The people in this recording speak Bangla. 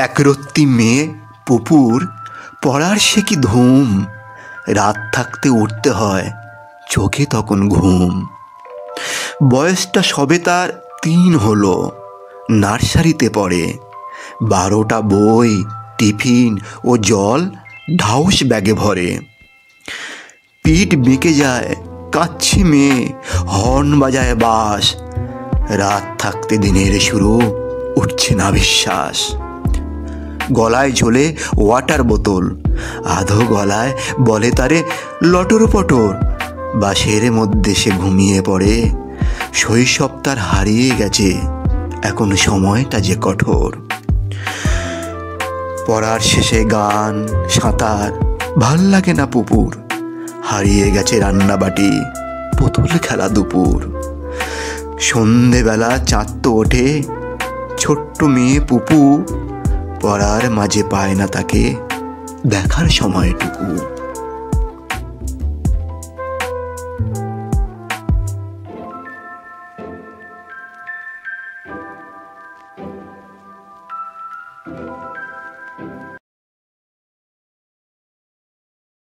একরত্তি মেয়ে পুপুর, পড়ার সে কি ধুম, রাত থাকতে উঠতে হয়, চোখে তখন ঘুম। বয়সটা সবে তার 3 হলো, নার্সারিতে পড়ে। 12টা বই, টিফিন ও জল ঢাউস ব্যাগে ভরে। পিঠ বেঁকে যায়, কাঁদছে মেয়ে, হর্ন বাজায় বাস। রাত থাকতে দিনের শুরু, উঠছে না বিশ্বাস। গলায় ঝোলে ওয়াটার বোতল, আধো গলায় বলে তারে লটর পটর। বাসের মধ্যে সে ঘুমিয়ে পড়ে, শৈশব তার হারিয়ে গেছে, এখন সময়টা যে কঠোর। পড়ার শেষে গান, সাঁতার ভাল লাগে না পুপুর, হারিয়ে গেছে রান্নাবাটি, পুতুল খেলা দুপুর। সন্ধেবেলা চাঁদ তো ওঠে, ছোট্ট মেয়ে পুপু পড়ার মাঝে পায় না তাকে দেখার সময়টুকু।